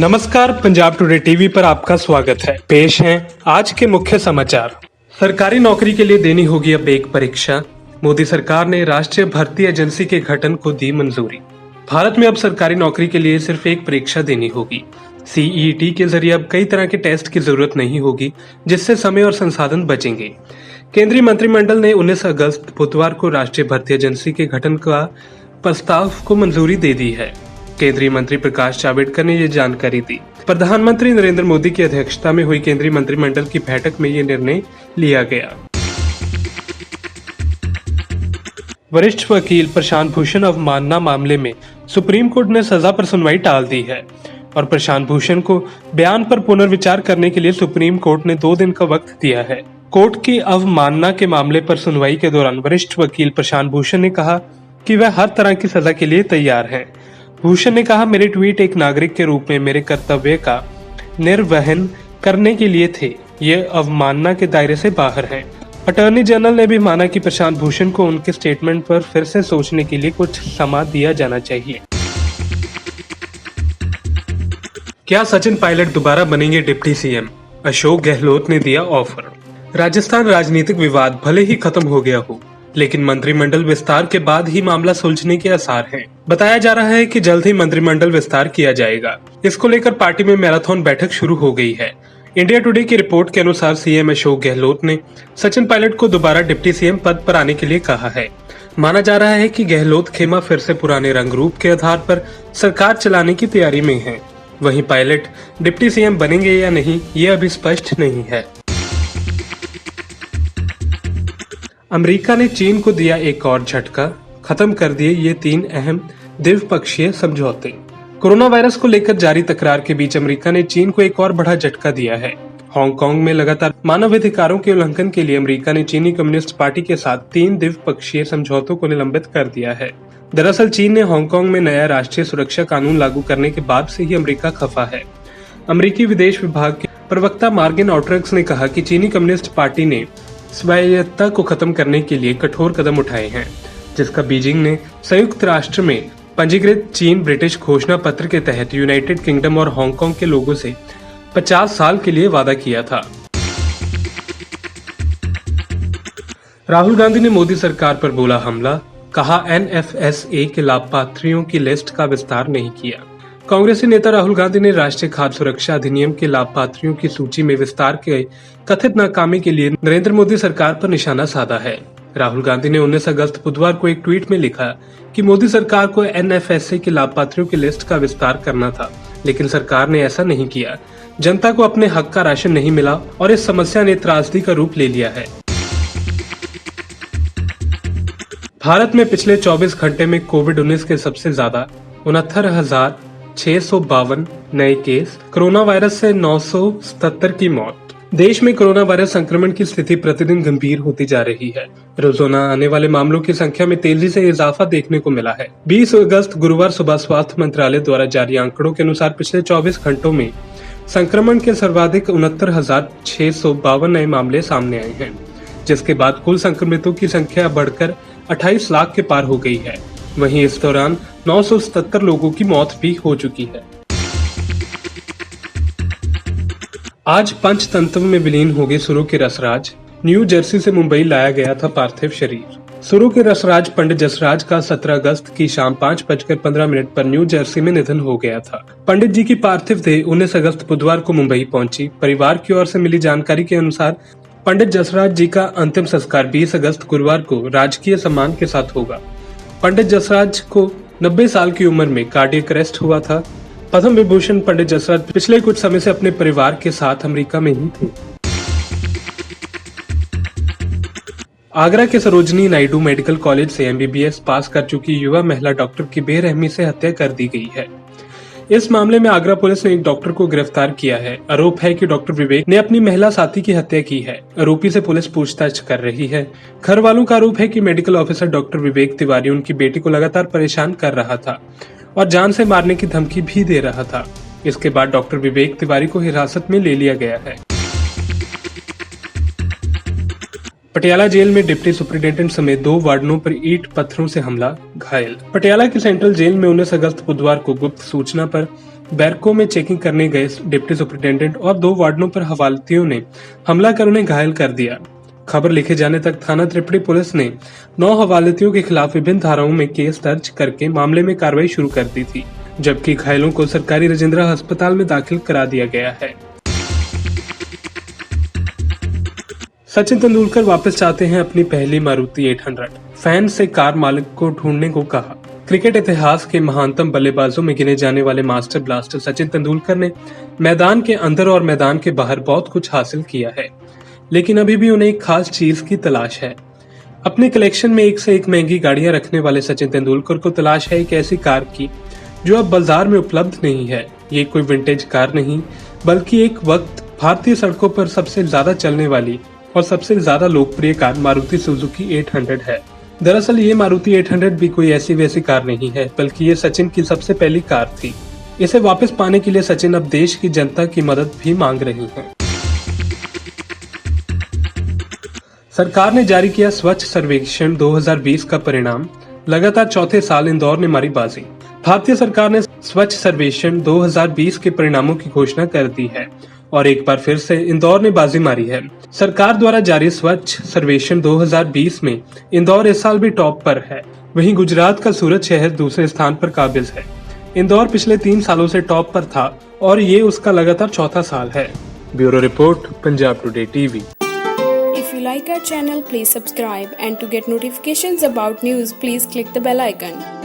नमस्कार, Punjab today TV पर आपका स्वागत है। पेश हैं आज के मुख्य समाचार। सरकारी नौकरी के लिए देनी होगी अब एक परीक्षा। मोदी सरकार ने राष्ट्रीय भर्ती एजेंसी के गठन को दी मंजूरी। भारत में अब सरकारी नौकरी के लिए सिर्फ एक परीक्षा देनी होगी। सीईटी के जरिए अब कई तरह के टेस्ट की जरूरत नहीं होगी, जिससे समय और संसाधन बचेंगे। केंद्रीय मंत्रिमंडल ने 19 अगस्त बुधवार को राष्ट्रीय भर्ती एजेंसी के गठन का प्रस्ताव को मंजूरी दे दी है। केंद्रीय मंत्री प्रकाश जावड़ेकर ने ये जानकारी दी। प्रधानमंत्री नरेंद्र मोदी की अध्यक्षता में हुई केंद्रीय मंत्रिमंडल की बैठक में ये निर्णय लिया गया। वरिष्ठ वकील प्रशांत भूषण अवमानना मामले में सुप्रीम कोर्ट ने सजा पर सुनवाई टाल दी है और प्रशांत भूषण को बयान पर पुनर्विचार करने के लिए सुप्रीम कोर्ट ने 2 दिन का वक्त दिया है। कोर्ट की अवमानना के मामले पर सुनवाई के दौरान वरिष्ठ वकील प्रशांत भूषण ने कहा कि वह हर तरह की सजा के लिए तैयार है। भूषण ने कहा, मेरे ट्वीट एक नागरिक के रूप में मेरे कर्तव्य का निर्वहन करने के लिए थे। ये अवमानना के दायरे से बाहर है। अटॉर्नी जनरल ने भी माना कि प्रशांत भूषण को उनके स्टेटमेंट पर फिर से सोचने के लिए कुछ समय दिया जाना चाहिए। क्या सचिन पायलट दोबारा बनेंगे डिप्टी सीएम? अशोक गहलोत ने दिया ऑफर। राजस्थान राजनीतिक विवाद भले ही खत्म हो गया हो, लेकिन मंत्रिमंडल विस्तार के बाद ही मामला सुलझने के आसार हैं। बताया जा रहा है कि जल्द ही मंत्रिमंडल विस्तार किया जाएगा। इसको लेकर पार्टी में मैराथन बैठक शुरू हो गई है। इंडिया टुडे की रिपोर्ट के अनुसार सीएम अशोक गहलोत ने सचिन पायलट को दोबारा डिप्टी सीएम पद पर आने के लिए कहा है। माना जा रहा है कि गहलोत खेमा फिर से पुराने रंग रूप के आधार पर सरकार चलाने की तैयारी में है। वहीं पायलट डिप्टी सीएम बनेंगे या नहीं, ये अभी स्पष्ट नहीं है। अमेरिका ने चीन को दिया एक और झटका, खत्म कर दिए ये 3 अहम द्विपक्षीय समझौते। कोरोना वायरस को लेकर जारी तकरार के बीच अमेरिका ने चीन को एक और बड़ा झटका दिया है। हांगकांग में लगातार मानवाधिकारों के उल्लंघन के लिए अमेरिका ने चीनी कम्युनिस्ट पार्टी के साथ 3 द्विपक्षीय समझौतों को निलंबित कर दिया है। दरअसल चीन ने हांगकांग में नया राष्ट्रीय सुरक्षा कानून लागू करने के बाद से ही अमेरिका खफा है। अमेरिकी विदेश विभाग के प्रवक्ता मार्गन ऑट्रक्स ने कहा कि चीनी कम्युनिस्ट पार्टी ने स्वायत्तता को खत्म करने के लिए कठोर कदम उठाए हैं, जिसका बीजिंग ने संयुक्त राष्ट्र में पंजीकृत चीन ब्रिटिश घोषणा पत्र के तहत यूनाइटेड किंगडम और हांगकांग के लोगों से 50 साल के लिए वादा किया था। राहुल गांधी ने मोदी सरकार पर बोला हमला, कहा एनएफएसए के लाभार्थियों की लिस्ट का विस्तार नहीं किया। कांग्रेसी नेता राहुल गांधी ने राष्ट्रीय खाद्य सुरक्षा अधिनियम के लाभार्थियों की सूची में विस्तार के कथित नाकामी के लिए नरेंद्र मोदी सरकार पर निशाना साधा है। राहुल गांधी ने 19 अगस्त बुधवार को एक ट्वीट में लिखा कि मोदी सरकार को एनएफएसए के लाभार्थियों की लिस्ट का विस्तार करना था, लेकिन सरकार ने ऐसा नहीं किया। जनता को अपने हक का राशन नहीं मिला और इस समस्या ने त्रासदी का रूप ले लिया है। भारत में पिछले 24 घंटे में कोविड-19 के सबसे ज्यादा 69,652 नए केस, कोरोना वायरस से 977 की मौत। देश में कोरोना वायरस संक्रमण की स्थिति प्रतिदिन गंभीर होती जा रही है। रोजाना आने वाले मामलों की संख्या में तेजी से इजाफा देखने को मिला है। 20 अगस्त गुरुवार सुबह स्वास्थ्य मंत्रालय द्वारा जारी आंकड़ों के अनुसार पिछले 24 घंटों में संक्रमण के सर्वाधिक 69,652 नए मामले सामने आए हैं, जिसके बाद कुल संक्रमितों की संख्या बढ़कर 28 लाख के पार हो गई है। वहीं इस दौरान 977 लोगों की मौत भी हो चुकी है। आज पंचतंत्र में विलीन हो गए सुरों के रसराज। न्यू जर्सी से मुंबई लाया गया था पार्थिव शरीर। सुरों के रसराज पंडित जसराज का 17 अगस्त की शाम 5:15 पर न्यू जर्सी में निधन हो गया था। पंडित जी की पार्थिव देह 19 अगस्त बुधवार को मुंबई पहुंची। परिवार की ओर से मिली जानकारी के अनुसार पंडित जसराज जी का अंतिम संस्कार 20 अगस्त गुरुवार को राजकीय सम्मान के साथ होगा। पंडित जसराज को 90 साल की उम्र में कार्डियक अरेस्ट हुआ था। पद्म विभूषण पंडित जसराज पिछले कुछ समय से अपने परिवार के साथ अमेरिका में ही थे। आगरा के सरोजनी नायडू मेडिकल कॉलेज से एमबीबीएस पास कर चुकी युवा महिला डॉक्टर की बेरहमी से हत्या कर दी गई है। इस मामले में आगरा पुलिस ने एक डॉक्टर को गिरफ्तार किया है। आरोप है कि डॉक्टर विवेक ने अपनी महिला साथी की हत्या की है। आरोपी से पुलिस पूछताछ कर रही है। घर वालों का आरोप है कि medical officer doctor Vivek Tiwari उनकी बेटी को लगातार परेशान कर रहा था और जान से मारने की धमकी भी दे रहा था। इसके बाद डॉक्टर विवेक तिवारी को हिरासत में ले लिया गया है। पटियाला जेल में डिप्टी सुपरिटेंडेंट समेत 2 वार्डनों पर ईंट पत्थरों से हमला, घायल। पटियाला की सेंट्रल जेल में 19 अगस्त बुधवार को गुप्त सूचना पर बैरकों में चेकिंग करने गए डिप्टी सुपरिटेंडेंट और 2 वार्डनों पर हवालातियों ने हमला कर उन्हें घायल कर दिया। खबर लिखे जाने तक थाना त्रिपड़ी पुलिस ने 9 हवालातियों के खिलाफ विभिन्न धाराओं में केस दर्ज करके मामले में कार्रवाई शुरू कर दी थी, जबकि घायलों को सरकारी राजेंद्र अस्पताल में दाखिल करा दिया गया है। सचिन तेंदुलकर वापस चाहते हैं अपनी पहली मारुति 800, फैन से कार मालिक को ढूंढने को कहा। क्रिकेट इतिहास के महानतम बल्लेबाजों में गिने जाने वाले मास्टर ब्लास्टर सचिन तेंदुलकर ने मैदान के अंदर और मैदान के बाहर बहुत कुछ हासिल किया है, लेकिन अभी भी उन्हें एक खास चीज की तलाश है। अपने कलेक्शन में एक से एक महंगी गाड़ियां रखने वाले सचिन तेंदुलकर को तलाश है एक ऐसी कार की जो अब बाजार में उपलब्ध नहीं है। ये कोई विंटेज कार नहीं, बल्कि एक वक्त भारतीय सड़कों पर सबसे ज्यादा चलने वाली और सबसे ज्यादा लोकप्रिय कार मारुति सुजुकी 800 है। दरअसल ये मारुति 800 भी कोई ऐसी वैसी कार नहीं है, बल्कि ये सचिन की सबसे पहली कार थी। इसे वापस पाने के लिए सचिन अब देश की जनता की मदद भी मांग रही हैं। सरकार ने जारी किया स्वच्छ सर्वेक्षण 2020 का परिणाम, लगातार चौथे साल इंदौर ने मारी बाजी। भारतीय सरकार ने स्वच्छ सर्वेक्षण 2020 के परिणामों की घोषणा कर दी है और एक बार फिर से इंदौर ने बाजी मारी है। सरकार द्वारा जारी स्वच्छ सर्वेक्षण 2020 में इंदौर इस साल भी टॉप पर है। वहीं गुजरात का सूरत शहर दूसरे स्थान पर काबिज है। इंदौर पिछले 3 सालों से टॉप पर था और ये उसका लगातार चौथा साल है। Bureau report, Punjab today TV. If you like our channel, please subscribe, and to get notifications about news, please click the bell icon.